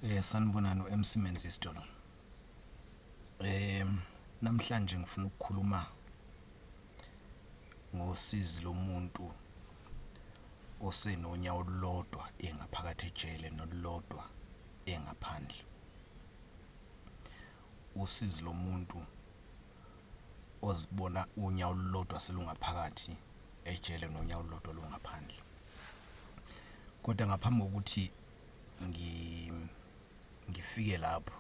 Sanibonani MC Menzi Sitolo. Namhlanje ngifuna ukukhuluma ngosizi lomuntu osenonyawo olulodwa engaphakathi ejele nolulodwa engaphandle. Usizi lomuntu ozibona unyawo olulodwa selungaphakathi ejele nonyawo olulodwa lungaphandle. Kodwa ngaphambi kokuthi ngifike lapho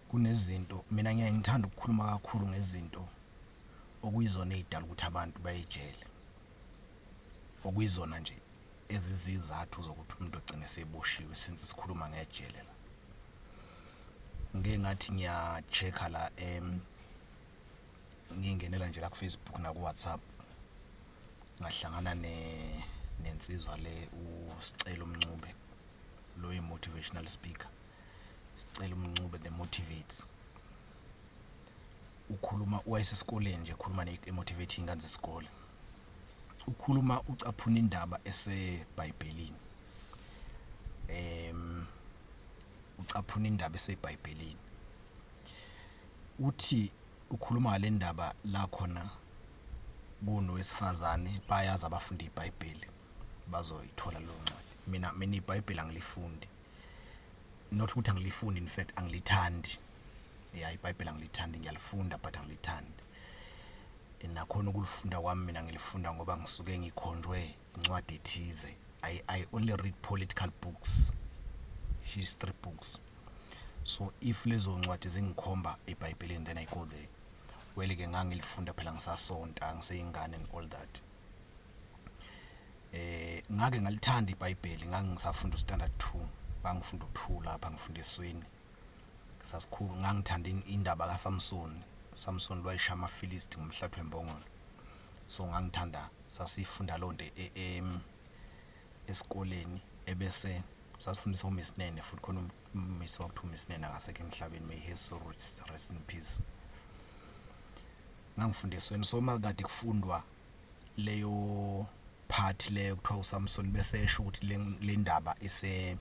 kunezinto mina ngiyangithanda ukukhuluma kakhulu ngezinto okuyizona ezidala ukuthi abantu bayejele, okuyizona nje ezizizathu zokuthi umuntu egcine seboshiwe since sikhuluma ngejele la. Ngeke ngathi ngiya-check-a la ngingenela nje la ku Facebook na ku WhatsApp ngahlangana nensizwa le uSicelo Mncube, lo motivational speaker. Sicelo Mncube the motivates. Ukhuluma wayesesikoleni nje ukhuluma ne-motivating ingane zesikole. Ukhuluma ucaphuna indaba eseBhayibhelini. Ucaphuna indaba eseBhayibhelini. Uthi ukhuluma ngale ndaba la khona kunowesifazane bayazi abafunda iBhayibheli bazoyithola lo ncwadi. Mina iBhayibheli angilifundi. Not ukuthi angilifundi, in fact angilithandi. iBhayibheli angilithandi, ngiyalifunda but angilithandi. Nakhona ukulifunda kwami mina ngilifunda ngoba ngisuke ngikhonjwe incwadi ethize. I only read political books, history books. So if lezo ncwadi zingikhomba iBhayibhelini then I go there. Well ke ngangilifunda phela ngisasonta ngiseyingane and all that. Ngake ngalithanda iBhayibheli ngangisafunda uStandard 2. Bangifunda u2 lapha ngifunda esweni. Sasikhulu ngangithanda indaba kaSamson. Samson wayisha amaFilisti ngomhlathi wembongolo. So ngangithanda sasifunda lonto esikoleni ebese sasifundisa uMisinene futhi khona umisi wakuthiwa uMisinene akasekho emhlabeni, may his soul rest in peace. Ngangifunda esweni so makade kufundwa leyo part leyo kuthiwa uSamson bese esho ukuthi le ndaba ise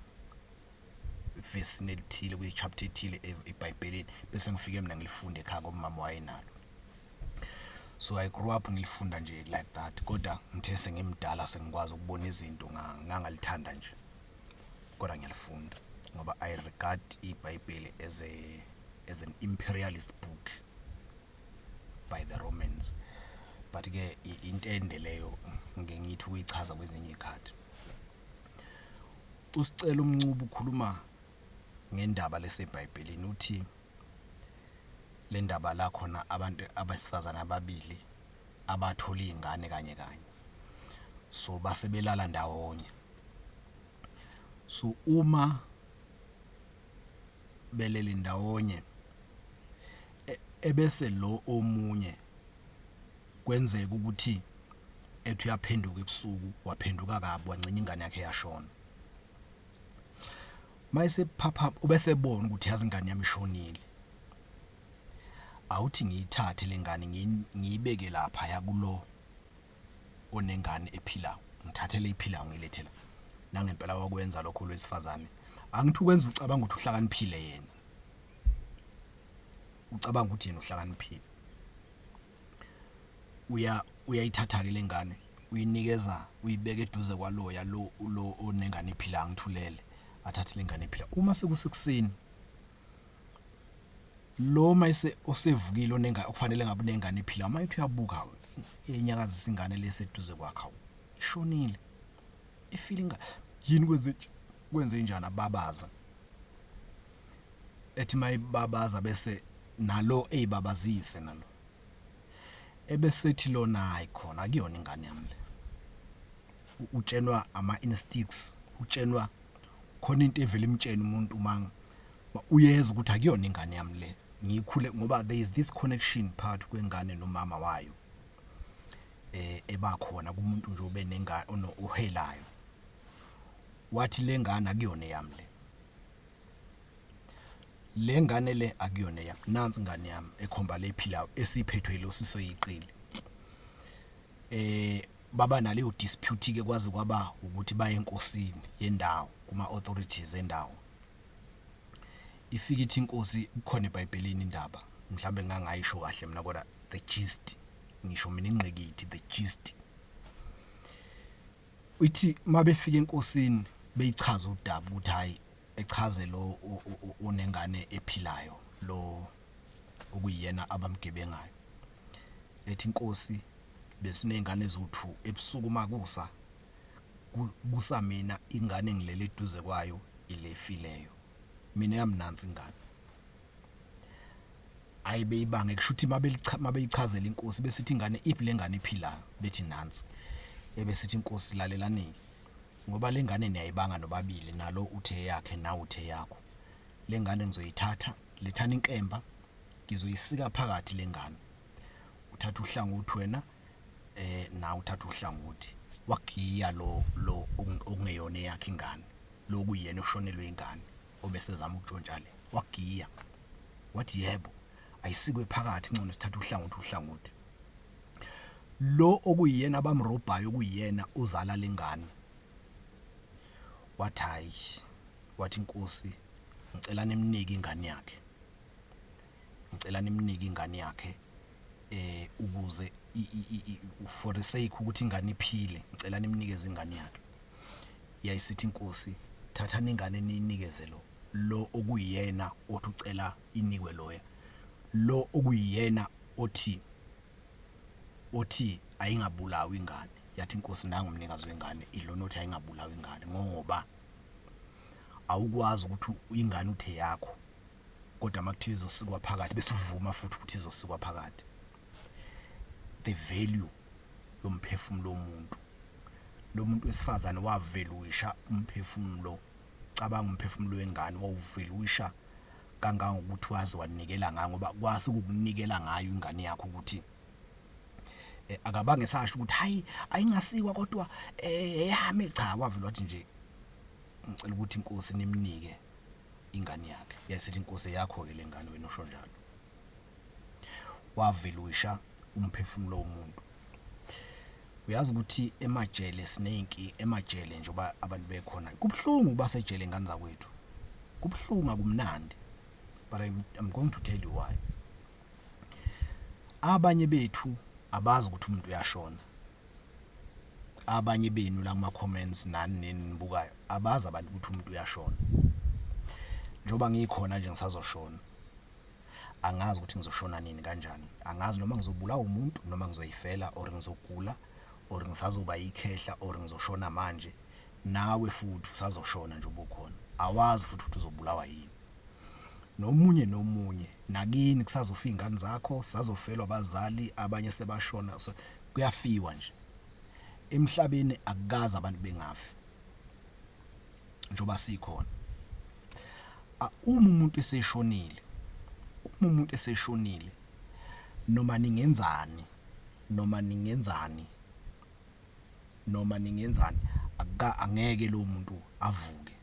verse nelithile kwi chapter ethile eBhayibhelini bese ngifike mina ngilifunde ekhaya ngoba mama wayenalo. So I grew up ngilifunda nje like that. Kodwa ngithe sengimdala sengikwazi ukubona izinto ngangalithanda nje. Kodwa ngiyalifunda ngoba I regard iBhayibheli as an imperialist book by the Romans. But ke into endeleyo ngiyithi ukuyichaza kwezinye ikhathi. uSicelo Mncube ukhuluma ngendaba leseBhayibhelini uthi le ndaba la khona abantu abasifazana ababili abathola izingane kanye so basebelala ndawonye. So uma belele ndawonye ebese lo omunye kwenzeka ukuthi ethi uyaphenduka ebusuku waphenduka kabi wancina ingane yakhe yashona. Mayise phapha ubesebona ukuthi yazi ingane yami ishonile. Awuthi ngiyithathe lengane ngiyibeke lapha yakulo onengane ephilayo. Ngithathele iphilayo ngilethela. Nangempela wakwenza lokho lwesifazane. Angithi ukwenza ucabanga ukuthi uhlakaniphile yena. Ucabanga ukuthi yena uhlakaniphile. Uyayithatha ke lengane, uyinikeza, uyibeka eduze kwaloya lo onengane ephilayo ngithulele. Athathe lengane ephila. Uma sekusekuseni lo mayise osevukile onengane okufanele ngabe unengane ephila mayithi uyabuka enyakazisa ingane leseduze kwakho ishonile. Ifeeling yini kwenze njani ababaza ethi mayibabaza bese nalo eyibabazise nalo ebese ethi lona hayi khona akuyona ingane yami le. Utshenwa ama instincts, utshenwa khona into evela imtshene umuntu uma uyeza ukuthi akuyona ingane yami le ngikhule ngoba there is this connection part kwengane nomama wayo ebakhona kumuntu nje ube nengane ohelayo wathi lengane akuyona yami le ngane le akuyona yami nansi ingane yami ekhomba lephilayo esiphethwe lo siso yiqili. Baba naleyo dispute ke kwaze kwaba ukuthi baye enkosini yendawo kuma authorities endawo ifika ithi inkosi kukhona eBhayibhelini indaba mhlawumbe ngangayisho kahle mina kodwa the gist ngisho mina inqekithi the gist uthi mabefika enkosini beyichaza udaba ukuthi hayi echaze lo onengane ephilayo lo okuyena abamgebengayo ethi inkosi besinengane ezu2 ebusuku makusa kusamina ingane ngilele eduze kwayo ilefileyo mina yamnansi ingane ayibeyibange kushuthi mabeyichazela inkosi besithi ingane iphi lengane iphilayo bethi nansi ebesithi inkosi lalelani ngoba lengane niyayibanga nobabili nalo uthe yakhe na uthe yakho lengane ngizoyithatha lethana inkemba ngizoyisika phakathi lengane uthatha uhlangothi wena na uthatha uhlangothi wagiya lo okungeyona yakhe ingane lo kuyena ushonelwe ingane obesezama ukutshontsha le wagiya wathi yebo ayisikwe phakathi ngcono sithatha uhlangothi lo okuyena abamrobhayo kuyena uzala lengane wathi inkosi ngicela nemnike ingane yakhe ukuze for the sake ukuthi ingane iphile ngicela nimnikeze ingane yakhe yayisithi inkosi thatha ingane ninikeze lo okuyena othi ucela inikwe loya lo okuyena othi ayingabulawa ingane yathi inkosi nanga umnikazi wengane ilona othi ayingabulawa ingane ngoba awukwazi ukuthi ingane uthe yakho kodwa makuthiwa izosikwa phakathi bese uvuma futhi ukuthi izosikwa phakathi the value yomphefumulo womuntu lo muntu wesifazane waveluisha umphefumulo cabanga umphefumulo wengane wawuveluisha kangangokuthi wazi wanikela ngayo ngoba kwasi ukukunikela ngayo ingane yakho ukuthi akabange sasho ukuthi hayi ayingasikwa kodwa eyami cha wavela wathi nje ngicela ukuthi inkosi nimnike ingane yakhe yasithi inkosi yakho ke lengane wena usho njalo waveluisha umphefumulo womuntu uyazi ukuthi emajele sinenki emajele njengoba abantu bekhona kubhlungu basejele ingane zakwethu kubhlungu akumnandi but I'm going to tell you why abanye bethu abazi ukuthi umuntu uyashona abanye benu la kuma comments nani nibukayo abazi abantu ukuthi umuntu uyashona njoba ngikhona nje ngisazoshona angazi ukuthi ngizoshona nini kanjani angazi noma ngizobulawa umuntu noma ngizoyifela or ngizogula or ngisazoba yikhehla or ngizoshona manje nawe futhi usazoshona nje ubukhona awazi futhi ukuthi uzobulawa yini nomunye nakini kusazofika ingane zakho sazofelwa abazali abanye sebashona so kuyafiwa nje emhlabeni akukazi abantu bengafi njoba sikhona uma umuntu eseshonile noma ningenzani angeke lo muntu avuke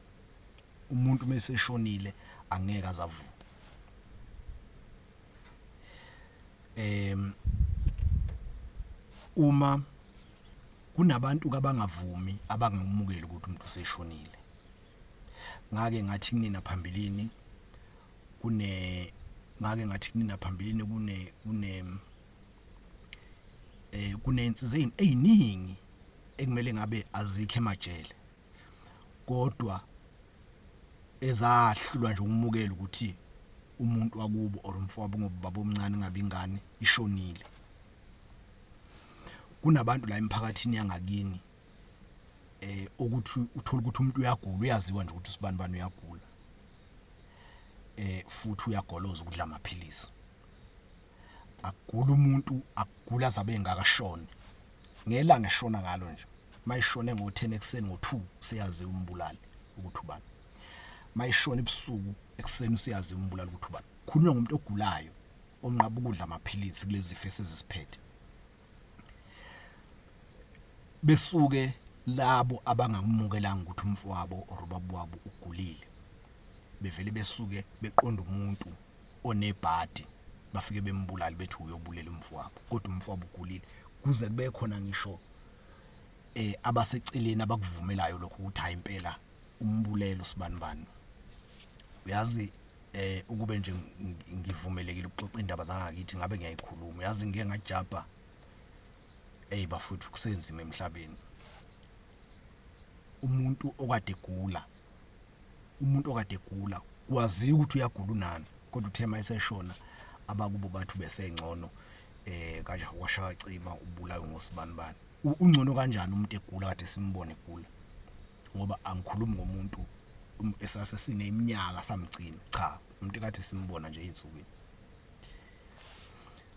umuntu meseshonile angeke azavuka uma kunabantu abangavumi abangamukeli ukuthi umuntu useshonile ngake ngathi kunina phambilini kunensizwe eziningi ekumele ngabe azikho emajele kodwa ezahlulwa nje ukumukela ukuthi umuntu wakubo or umfowabo ngobaba omncane ngabe ingane ishonile kunabantu la emphakathini yangakini ukuthi uthola ukuthi umuntu uyagula uyaziwa nje ukuthi usibani uyagula futhi uyagoloza ukudla amaphilisi akugula umuntu akugula zabe ngakashona ngelanga eshona ngalo nje mayishone ngo10 ekseni ngo2 siyazi umbulali ukuthi ubani mayishona ebusuku ekseni siyazi umbulali ukuthi ubani khulunywa ngomuntu ogulayo onqaba ukudla amaphilisi kulezi zifo ezisiphethe besuke labo abangamukelanga ukuthi umfowabo or ubaba wabo ugulile bevele besuke beqonda umuntu onebhadi bafike bembulali bethi uyobulela umfowabo kodwa umfowabo ugulile kuze kube khona ngisho abaseceleni abakuvumelayo lokho ukuthi hayi impela umbulelo sibani uyazi ukube nje ngivumelekile ukuxoxa indaba zangakithi ngabe ngiyayikhuluma. Yazi ngeke ngajabha bafuthu kusenzima emhlabeni. Umuntu okade egula kwaziwa ukuthi uyagula unani, kodwa uthe mayeseshona abakubo bathi besengcono kanje kwashaya cima ubulawe ngosibanibani. Ungcono kanjani umuntu egula kade simbone egula? Ngoba angikhulumi ngomuntu esase sineminyaka samgcina, cha, umuntu kade simbona nje einsukwini.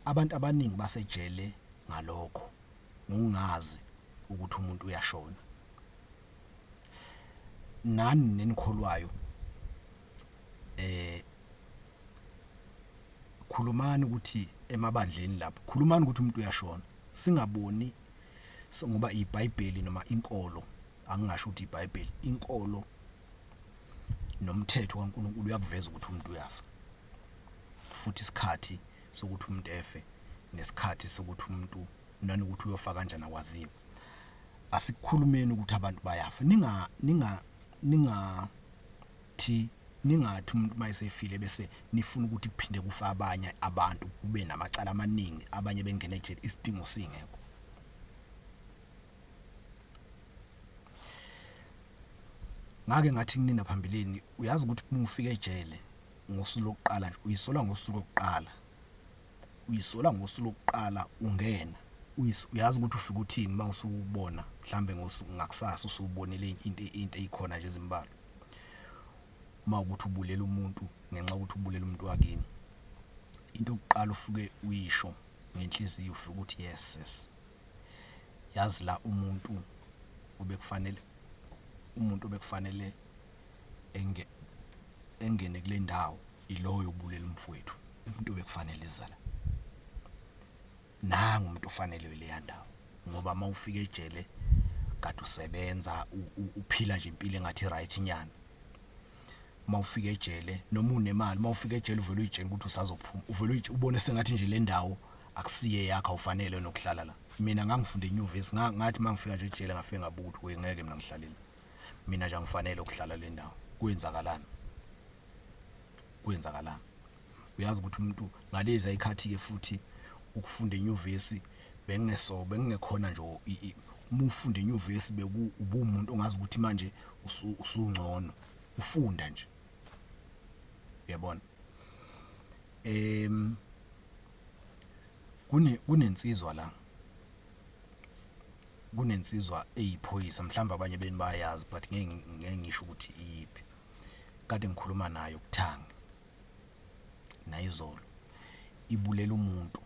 Abantu abaningi basejele ngalokho ngokungazi ukuthi umuntu uyashona. Nani nenikholwayo khulumani ukuthi emabandleni lapho, khulumani ukuthi umuntu uyashona, singaboni ngoba iBhayibheli noma inkolo, angingasho ukuthi iBhayibheli, inkolo nomthetho kaNkulunkulu uyakuveza ukuthi umuntu uyafa, futhi isikhathi sokuthi umuntu efe nesikhathi sokuthi umuntu nanokuthi uyofa kanjani akwaziyo. Asikukhulumeni ukuthi abantu bayafa, ningathi umuntu mayesefile bese nifuna ukuthi kuphinde kufa abanye abantu, kube namacala amaningi, abanye bengene ejele, isidingo singekho. Ngake ngathi kunina phambilini, uyazi ukuthi uma ufika ejele ngosuku lokuqala nje uyisola ngosuku lokuqala ungena, uyazi ukuthi ufika uthini uma usubona mhlambe ngosuku ngakusasa usubonile into eyikhona nje ezimbalwa. Uma ukuthi ubulela umuntu ngenxa ukuthi ubulela umuntu wakini, into yokuqala ufike uyisho ngenhliziyo, ufike ukuthi yes sis, yazi la umuntu obekufanele engene kule ndawo iloyo ubulela umfowethu, umuntu obekufanele izala nangu umuntu ofanele leya ndawo. Ngoba uma ufika ejele kade usebenza uphila nje impilo engathi right nyana, uma ufika ejele noma unemali, uma ufika ejele uvela uyitshela ukuthi usazophuma, uvela ubone sengathi nje le ndawo akusiye yakho, awufanele nokuhlala la. Mina ngangifunda enyuvesi, ngathi mangifika nje ejele ngafike ngabuka ukuthi ngeke mina ngihlalele, mina nje angifanele ukuhlala le ndawo. Kwenzakalani? Uyazi ukuthi umuntu ngalezi ayikhathi-ke futhi ukufunda enyuvesi bengingekhona nje uma ufunda enyuvesi ubumuntu ongazi ukuthi manje usungcono ufunda nje, uyabona. Kunensizwa la, kunensizwa eyiphoyisa, mhlawumbe abanye beni bayazi but ngeke ngisho ukuthi iyiphi. Kade ngikhuluma nayo kuThangi nayizolo, ibulela umuntu,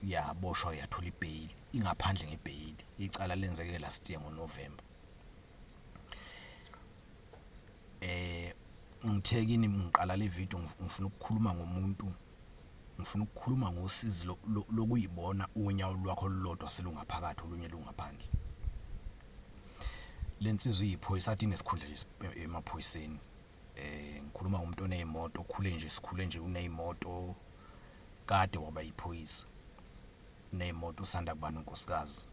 yaboshwa yathola ibhayili, ingaphandle ngebhayili, icala lenzeke last year ngoNovember. Ngithekini ngiqala le video ngifuna ukukhuluma ngomuntu, ngifuna ukukhuluma ngosizi lokuyibona unyawo lwakho lolodwa selungaphakathi olunye lungaphandle. Lensizwe iyiphoyisa athi nesikhundla nje emaphoyiseni. Ngikhuluma ngomuntu oneyimoto, sikhule nje uneyimoto, kade waba yiphoyisa, uneyimoto usanda kuba nonkosikazi.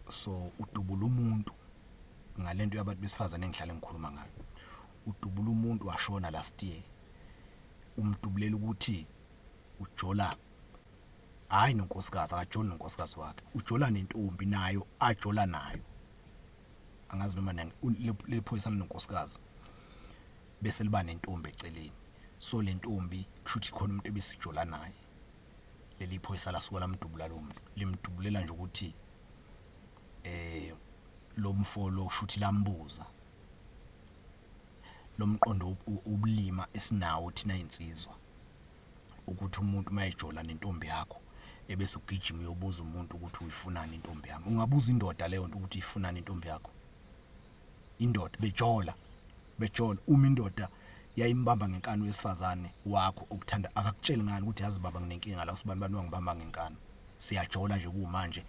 So udubula umuntu ngalento yabantu besifazane engihlale ngikhuluma ngayo. Udubula umuntu washona last year, umdubulela ukuthi ujola, hayi nonkosikazi, akajoli nonkosikazi wakhe, ujola nentombi nayo ajola nayo, angazi noma le phoyisa nonkosikazi bese liba nentombi eceleni. So le ntombi kushuthi khona umuntu ebesijola naye, leli phoyisa lasuka lamdubula lo muntu, limdubulela nje ukuthi lo mfolo kushuthi lambuza lo mqondo ubulima esinawo thina insizwa, ukuthi umuntu mayejola nentombi yakho ebese ugijima uyobuza umuntu ukuthi uyifunani intombi yami. Ungabuza indoda leyo nto ukuthi ifunani intombi yakho? Indoda bejola uma indoda yayimbamba ngenkani wesifazane wakho okuthanda, akakutsheli ngani ukuthi yazi baba nginenkinga la, usibani bani wangibamba ngenkani, siyajola nje kumanje,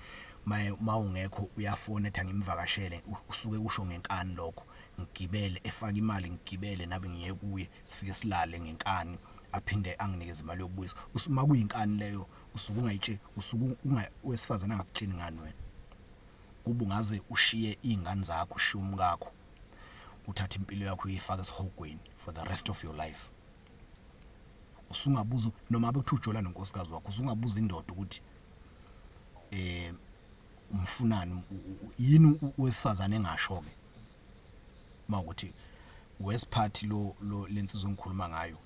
mawungekho uyafona ethi angimvakashele, usuke usho ngenkani lokho, ngigibele efaka imali ngigibele nabe ngiye kuye sifike silale ngenkani, aphinde anginikeze imali yokubuyisa. Uma kuyinkani leyo usuke ungayitsheli, usuke wesifazane angakutsheni ngani wena, kube ungaze ushiye izingane zakho, ushiye umkakho, uthatha impilo yakho uyifaka esihogweni for the rest of your life. Usungabuza noma abe kuthujola nonkosikazi wakho, usungabuza indoda ukuthi umfunani yini wesifazane engasho ke mawukuthi wesiphathi lo lensizwe engikhuluma ngayo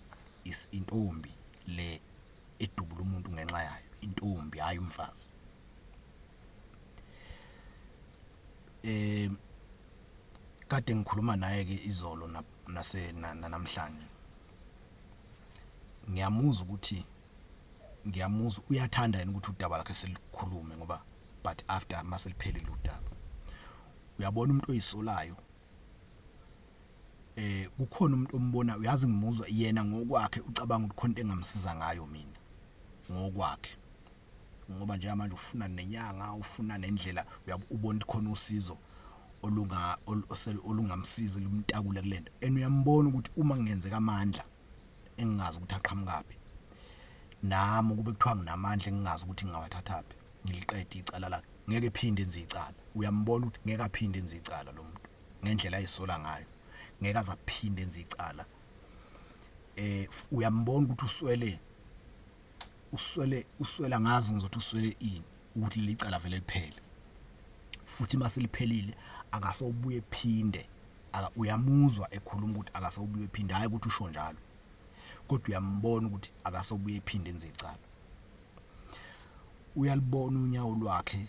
is intombi le edubula umuntu ngenxa yayo, intombi hayi umfazi. Kade ngikhuluma naye ke izolo namhlanje, ngiyamuzwa uyathanda yena ukuthi udaba lakhe selikhulume ngoba but after maseliphelile udaba uyabona umuntu oyisolayo kukhona umuntu ombona, uyazi ngimuzwa yena ngokwakhe ucabanga ukuthi khona into engamsiza ngayo mina ngokwakhe, ngoba nje manje ufuna nenyanga, ufuna nendlela ubona ukuthi khona usizo olungamsiza lumtakule kulento. And uyambona ukuthi uma ngenzeka amandla engingazi ukuthi aqhamukaphi, nami kube kuthiwa nginamandla engingazi ukuthi ngingawathathaphi, ngiliqede icala lakhe, ngeke phinde enze icala. Uyambona ukuthi ngeke aphinde enze icala lo muntu ngendlela ayisola ngayo, ngeke aze aphinde enze icala. Uyambona ukuthi uswele ngazi ngizothi uswele ini ukuthi licala vele liphele, futhi mase liphelile akasobuye ephinde. Uyamuzwa ekhuluma ukuthi akasobuye ephinde, hayi ukuthi usho njalo, kodwa uyambona ukuthi akasobuye ephinde enze icala. Uyalibona unyawo lwakhe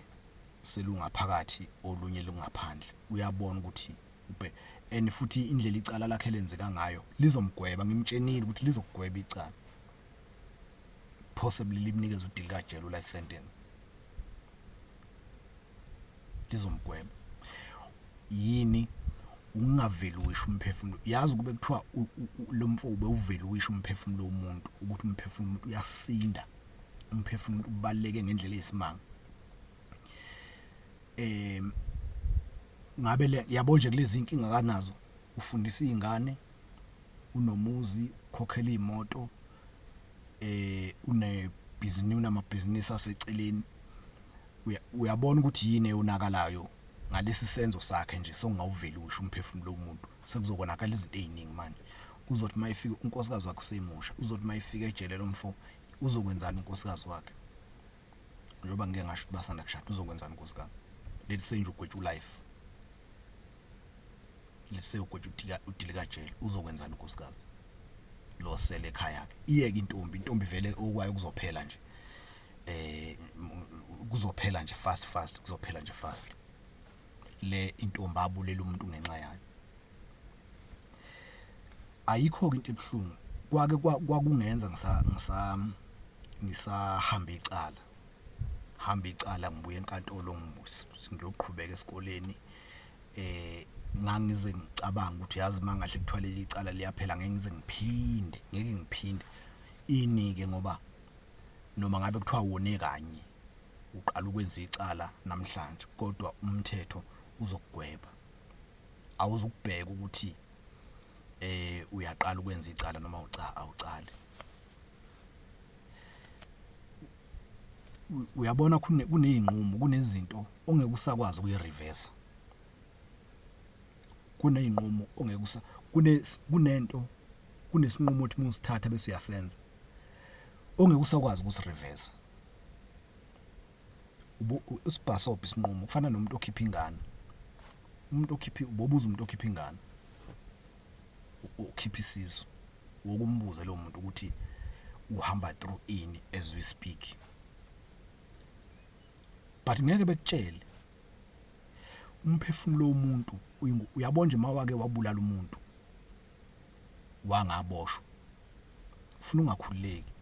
selungaphakathi olunye lungaphandle, uyabona ukuthi and futhi indlela icala lakhe lenzeka ngayo lizomgweba. Ngimtshenile ukuthi lizokugweba icala, possibly limnikeza udili kajele, life sentence, lizomgweba. Yini ungaveli uwisho umphefumulo? Yazi kube kuthiwa lo mfobe uveli uwisho umphefumulo womuntu, ukuthi umphefumulo umuntu uyasinda, umphefumulo ubaleke ngendlela eyisimanga. Ngabe yabo nje kulezi inkinga kanazo, ufundisa izingane, unomuzi, ukhokhela imoto, unamabhizinisi aseceleni, uyabona ukuthi yini eyonakalayo ngalesi senzo sakhe nje sokungawuveli uwisho umphefumulo womuntu. Sekuzobonakala izinto eziningi manje. Uzothi mayifika unkosikazi wakhe semusha, uzothi mayifika ejele lomfo uzokwenzana unkosikazi wakhe, njengoba ngeke ngasho ukuthi basanda kushada, uzokwenzana unkosikazi. Let's say nje ugwetshwa life, let's say ugwetshwa udili kajele, uzokwenzana unkosikazi lo sele ekhaya yakhe. Iyeke intombi vele okwayo kuzophela nje, kuzophela nje fast, kuzophela nje fast. Le intombi abulela umuntu ngenxa yayo. Ayikho into ebuhlungu kwake kwakungenza ngisahamba icala ngibuye enkantolo ngiyoqhubeka esikoleni. Ngangize ngicabanga ukuthi yazi mangahle kuthwalele icala liyaphela, ngeke ngiphinde inike, ngoba noma ngabe kuthiwa wone kanye uqala ukwenza icala namhlanje, kodwa umthetho uzokugweba. Awuzukubheka ukuthi uyaqala ukwenza icala noma awucali. Uyabona kuneyinqumo, kunezinto ongeke usakwazi ukuyireverse, kuneyinqumo ongeke kunento, kunesinqumo ukuthi musithatha bese uyasenza ongeke usakwazi ukusireverse. Usibhasobe isinqumo kufana nomuntu okhipha ingane, ubobuza umuntu okhipha ingane, ukhipha isizo, wokumbuza lo muntu ukuthi uhamba through ini as we speak, but ngeke bekutshele umphefumulo womuntu. Uyabona nje mawake wabulala umuntu wangaboshwa, ufuna ungakhululeki.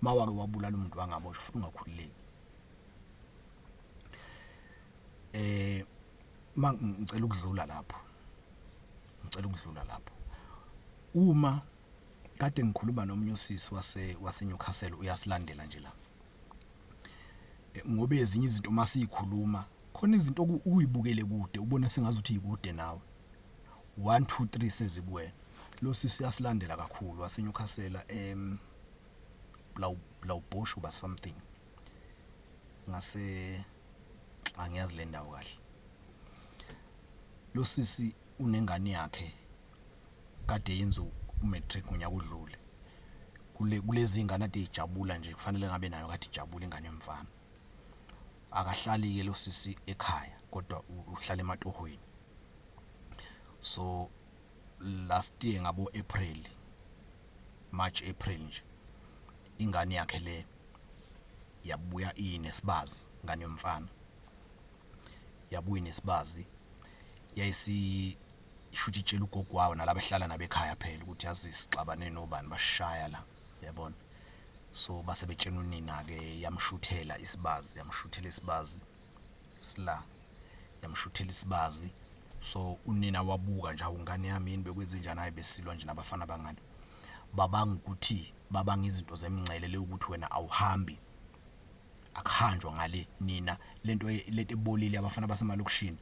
Mawake wabulala umuntu wangaboshwa, ufuna ungakhululeki. Ngicela ukudlula lapho, uma kade ngikhuluma nomunye usisi wase Newcastle, uyasilandela nje la, ngoba ezinye izinto masiyikhuluma khona izinto uyibukele kude ubona sengazi ukuthi yikude nawe. 1 2 3 sezikuwena. Lo sisi yasilandela kakhulu wase Newcastle, Blaubosho ba something, ngase angiyazi le ndawo kahle. Lo sisi unengane yakhe kade yenza umatric unyaka udlule kulezi ingane ade ijabula nje kufanele ngabe nayo kade ijabula ingane yomfana akahlali ke lo sisi ekhaya kodwa uhlala ematohweni. So last year ngabo March April nje ingane yakhe le yabuya inesibazi ngane yomfana yabuya inesibazi yayisi shuthi itshela ugogo wawo nalabo ehlala nabekhaya phela ukuthi yazi sixabane nobani bashaya la yabona. So base betshena unina ke yamshuthela isibazi yamshuthela isibazi. So unina wabuka nje awungane yami yini bekwenze njani hayi besilwa nje nabafana bangani babanga ukuthi babanga izinto zemngcele ukuthi wena awuhambi akuhanjwa ngale nina lento ebolile abafana basemalokishini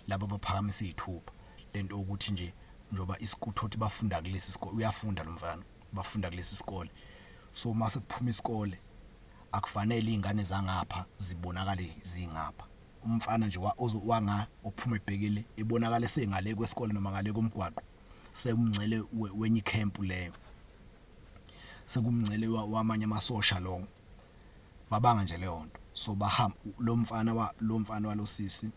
laba baphakamisa izithupha lento ukuthi nje njoba isikuthothi bafunda kulesi isikole uyafunda lo mfana bafunda kulesi isikole. So mase kuphuma isikole akufanele izingane zangapha zibonakale zingapha umfana nje wanga ophuma ebhekele ibonakala sengale kwesikole noma ngale komgwaqo semngcele wenye camp leyo sekumngcele wamanye amasosha lo babanga nje leyo nto. So bahamba lo mfana walosisi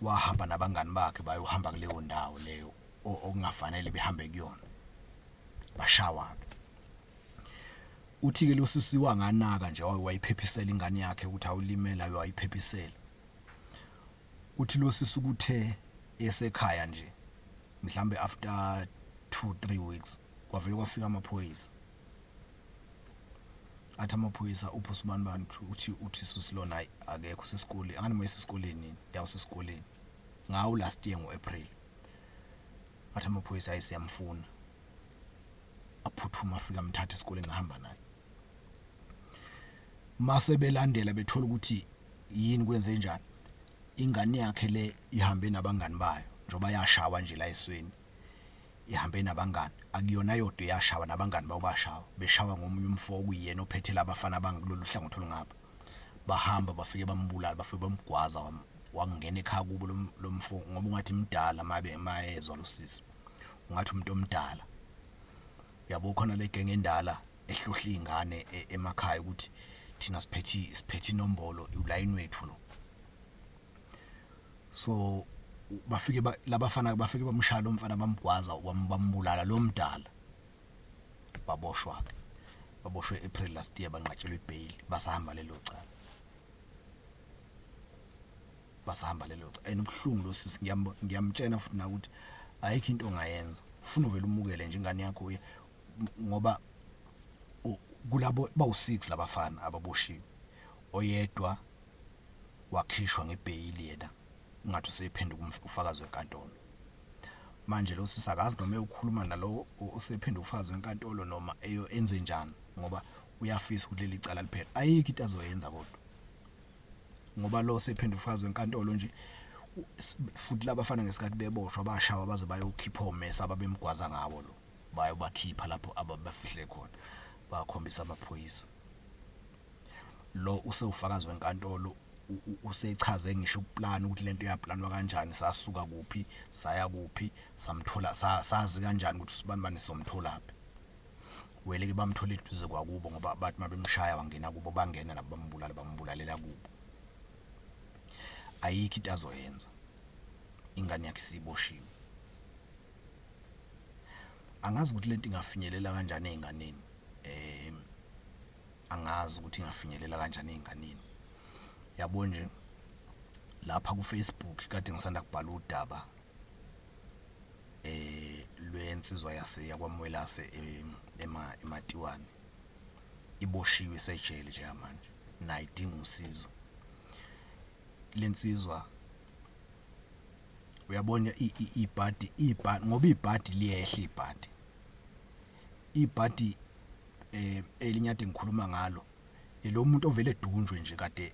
wahamba nabangani bakhe bayohamba kuleyo ndawo leyo okungafanele behambe kuyona bashawa. Uthi ke lo sisi wanganaka nje wayiphephisela ingane yakhe ukuthi awulimela wayiphephisela. Uthi lo sisi kuthe esekhaya nje mhlambe after 2-3 weeks kwavele kwafika amaphoyisa athi amaphoyisa uphusibani bantu uthi susilona akekho sesikoleni angani moyise esikoleni yawo sesikoleni ngawo last year ngoApril. Athi amaphoyisa ayisiyamfuna aphuthuma afika amthatha esikoleni ahamba naye. Mase belandela bethola ukuthi yini kwenze njani ingane yakhe le ihambe nabangani bayo njoba yashawa nje la esweni ihambe nabangani akuyona yodwa yashawa nabangani bawo beshawa ngomunye umfo okuyena ophethe labafana bangalolu hlangothi olungapha bahamba bafike bambulala bafike bamgwaza wangena ekhaya kubo lo mfo ngoba ungathi imdala mayezwa lo sisi ungathi umuntu omdala yabo khona le genge endala ehlohla izingane emakhaya ukuthi thina siphethe inombolo ulayini wethu lo. So bafike labafana bafike bamshaya lo mfana bamgwaza bambulala lo mdala baboshwe April last year banqatshelwe ibail basahamba lelo cala enobuhlungu lo sisi ngiyamtshela futhi na ukuthi ayikho into ongayenza ufuna uvela umukele nje ingane yakho ngoba kulabo bawu6 labafana ababoshiwe oyedwa wakhishwa ngebail yena ungathi usephenduka ufakazi wenkantolo. Manje lo sisi akazi noma eyokhuluma nalo osephenduka ufakazi wenkantolo noma enze njani ngoba uyafisa ukuthi leli cala liphela ayikho into azoyenza kodwa ngoba lo osephenduka ufakazi wenkantolo nje futhi labafana ngesikhathi beboshwa bashawa baze bayokhipha omesa ababemgwaza ngawo lo bayobakhipha lapho ababafihle khona bakhombisa amaphoyisa. Lo usewufakazi wenkantolo usechaze ngisho uplan ukuthi lento yaplanwa kanjani sasuka kuphi saya kuphi samthola sazi kanjani ukuthi sibani somtholaphi wele ke bamthola eduze kwakubo ngoba bathi mabemshaya wangena kubo bangena bambulalela kubo. Ayikho into azoyenza ingane yakhe siboshiwe angazi ukuthi lento ingafinyelela kanjani ezinganeni angazi ukuthi ingafinyelela kanjani ezinganeni yabo nje lapha ku Facebook kade ngisanda kubhala udaba lwensizwa yakwamwelase eMatiwane iboshiwe sejele nje manje nayidinga usizo lensizwa uyabona ibhadi ngoba ibhadi liyehla ibhadi elinyade ngikhuluma ngalo lo muntu ovele edunjwe nje kade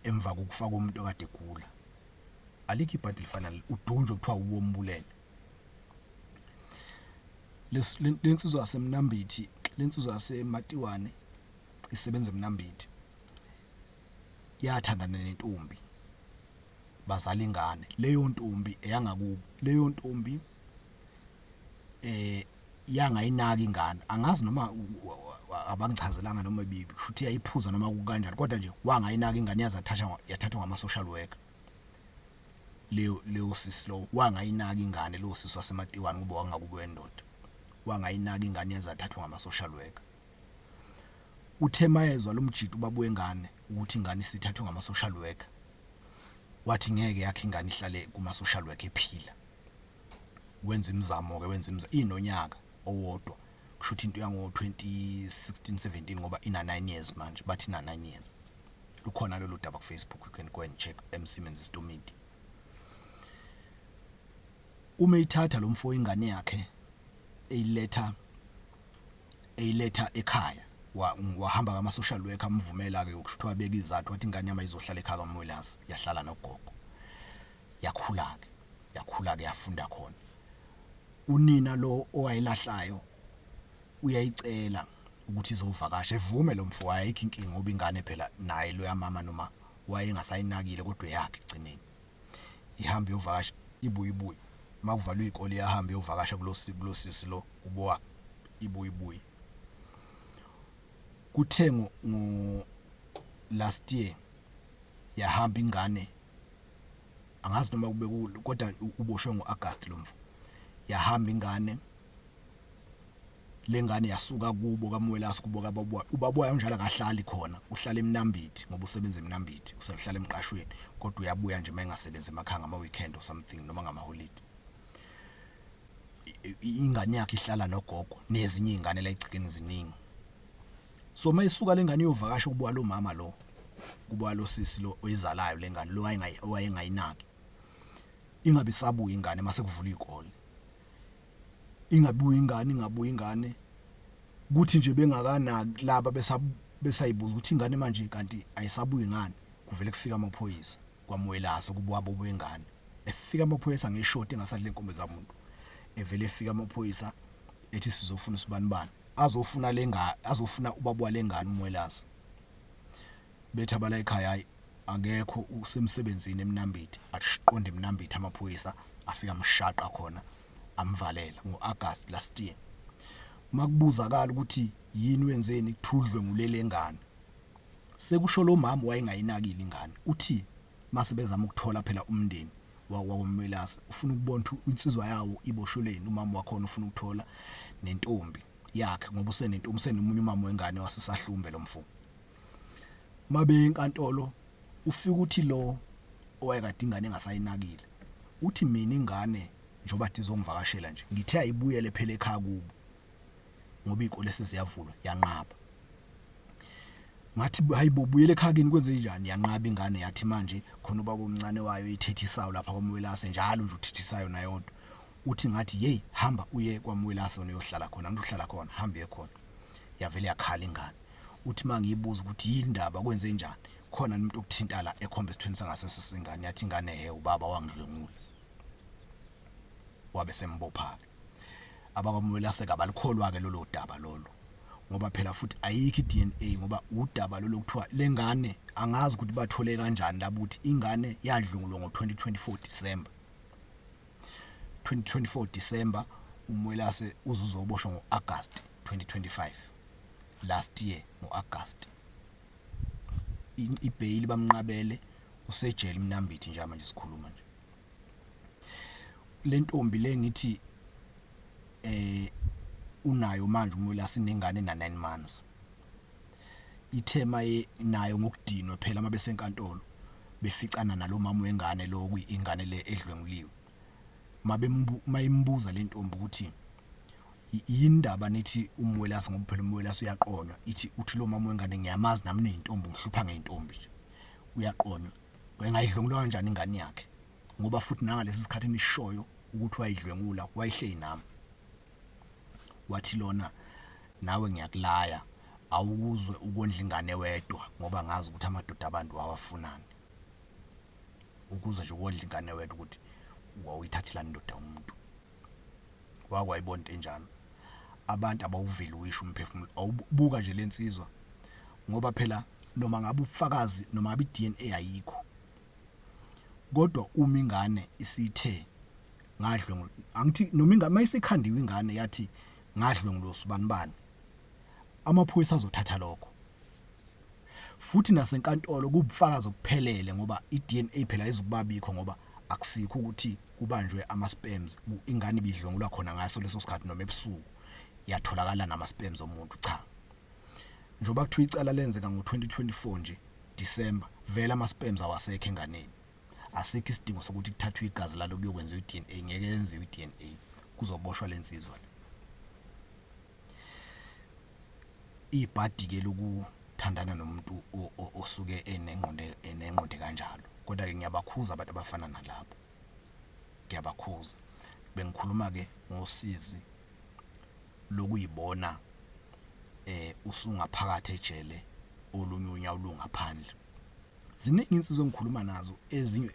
emva kokufaka umuntu okade egula alikho ibhadi lifana udunjwe kuthiwa uwombulele. Lensizwa yaseMnambithi lensizwa yaseMatiwane isebenza eMnambithi yathandana nentombi bazala ingane leyo ntombi eyangakubo leyo ntombi yangayinaki ingane angazi noma abangichazelanga noma bibi futhi yayiphuza noma kukanjani kodwa nje wangayinaki ingane yathathwa ngama social worker Leo sislo wangayinaki ingane lo sisi wasematiwani kuba wangakubo endoda wangayinaki ingane yazathathwa ngama social worker uthema yezwa lomjito babuye ingane ukuthi ingane isithathwe ngama social worker wathi ngeke yakhe ingane ihlale kuma social worker ephila wenza imizamo ke inonyaka owodwa kusho ukuthi into yango 2016 17 ngoba ina 9 years manje bathi ina 9 years lukhona lolu daba ku Facebook you can go and check Simmons Stomidi uma ithatha lo mfo ingane yakhe eyiletha ekhaya wahamba ngama social worker amvumela ke ukuthi wabeka izathu wathi ingane yami izohlala ekhaya kaMwelasi yahlala nogogo yakhula ke yafunda khona unina lo owayilahlayo uyayicela ukuthi izovakasha evume lo mfo ayikho inkingi ngoba ingane phela naye lo yamama noma wayengasayinakile kodwa yakhe egcineni ihamba yovakasha ibuye makuvalwe ikole yahamba yovakasha kulo sisi lo kubowa ibuye kuthe ngo last year yahamba ingane angazi noma kube kodwa uboshwe ngoAugust lo mfo yahamba ingane lengane yasuka kubo kaMwelasi kubo kaBabuwa uBabuwa njalo akahlali khona uhlala eMnambithi ngoba usebenza eMnambithi usehlala emqashweni kodwa uyabuya nje mayengasebenza emakhaya ngama weekend or something noma ngama holiday ingane yakhe ihlala nogogo nezinye izingane la icikeni ziningi so mayisuka lengane yovakasha kubuwa lo mama lo kubuwa lo sisi lo oyizalayo lengane lo wayengayinaki ingabe sabuya ingane mase kuvula ikole ingabuya ingane kuthi nje bengakanaki laba besayibuza ukuthi ingane manje kanti ayisabuya ingane kuvele kufika amaphoyisa kwaMwelasi kubuwa bobo ingane efika amaphoyisa ngeshoti engasadle inkombe zamuntu evele efika amaphoyisa ethi sizofuna usibanibani azofuna uBabuwa lengane uMwelasi bethi abala ekhaya akekho usemsebenzini eMnambithi ashiqonde eMnambithi amaphoyisa afika amshaqa khona amvalela ngoAugust last year makubuzakala ukuthi yini wenzeni kuthudlwe ngulele ngane sekusho lo mama wayengayinakile ingane uthi mase bezama ukuthola phela umndeni wakoMwelasi ufuna ukubona insizwa yawo ibosholeni umama wakhona ufuna ukuthola nentombi yakhe ngoba usenentombi nomunye umama wengane wasesahlumbe lo mfo mabe enkantolo ufika uthi lo owayekade ingane engasayinakile uthi mina ingane njoba izongivakashela nje ngithe ayibuyele phela ekhaya kubo ngoba ikole sesiyavulwa yanqaba ngathi hayibo buyele ekhaya kini kwenze njani yanqaba ingane yathi manje khona ubaba omncane wayo ithethisayo lapha kwaMwelasi njalo nje uthethisayo nayodwa uthi ngathi hey hamba uye kwaMwelasi uyohlala khona ngizohlala khona hambe khona yavele yakhala ingane uthi mangiyibuza ukuthi yini indaba kwenze njani khona umuntu okuthinta la ekhombe isithweni sangasese singane yathi ingane ubaba wangidlwengula wabe sembopha abakaMwelasi kabalikholwa ke lolo daba lolo ngoba phela futhi ayikho iDNA ngoba udaba lolo kuthiwa lengane angazi ukuthi bathole kanjani labo ukuthi ingane yadlungulwa ngo2024 December uMwelasi uzoboshwa ngoAugust 2025 last year ngoAugust ibail bamnqabele usejele eMnambithi nje manje sikhuluma nje lentombi lengithi unayo manje uMwelasi nengane na 9 months ithema nayo ngokudinwa phela mabese enkantolo beficana nalomama wengane lo kuyingane le edlwenguliwe mayimbuza lentombi ukuthi yindaba nithi uMwelasi ngoba phela uMwelasi uyaqonywa uthi lo mama wengane ngiyamazi nami nentombi ngihlupha ngeintombi nje uyaqonywa wengayidlwengulwa kanjani ingane yakhe ngoba futhi nangalesi sikhathi nishoyo ukuthi wayidlwengula wayihleli nami wathi lona nawe ngiyakulaya awukuzwe ukondla ingane wedwa ngoba ngazi ukuthi amadoda abantu wawafunani ukuzwe nje ukondla ingane wedwa ukuthi wawuyithathela indoda umuntu wakwayibona enjalo abantu abawuveli uyisho umphefumulo awubuka nje lensizwa ngoba phela noma ngabe ubufakazi noma ngabe iDNA ayikho kodwa uma ingane isithe ngadlwe angithi noma ingane mayisekhandiwe ingane yathi ngadlwe ngilosibanibani amaphoyisa azothatha lokho futhi nasenkantolo kubufakazi obuphelele ngoba iDNA phela izokubabikho ngoba akusikho ukuthi kubanjwe ama spams ingane ibidlwengulwa khona ngaso leso sikhathi noma ebusuku yatholakala nama spams omuntu cha njoba kuthiwa icala lenzeka ngo2024 nje December vela ama spams awasekho enganeni asikho isidingo sokuthi kuthathwe igazi lalo kuyokwenza iDNA ngeke yenziwe iDNA kuzoboshwa lensizwa le ibhadi ke lokuthandana nomuntu osuke enengqondo kanjalo kodwa ke ngiyabakhuza abantu abafana nalabo ngiyabakhuza bengikhuluma ke ngosizi lokuyibona usungaphakathi ejele olunye unyawo lungaphandle ziningi insizwe engikhuluma nazo ezinye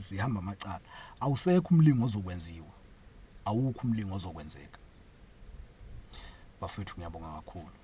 zihamba amacala awusekho umlingo ozokwenziwa awukho umlingo ozokwenzeka bafethu ngiyabonga kakhulu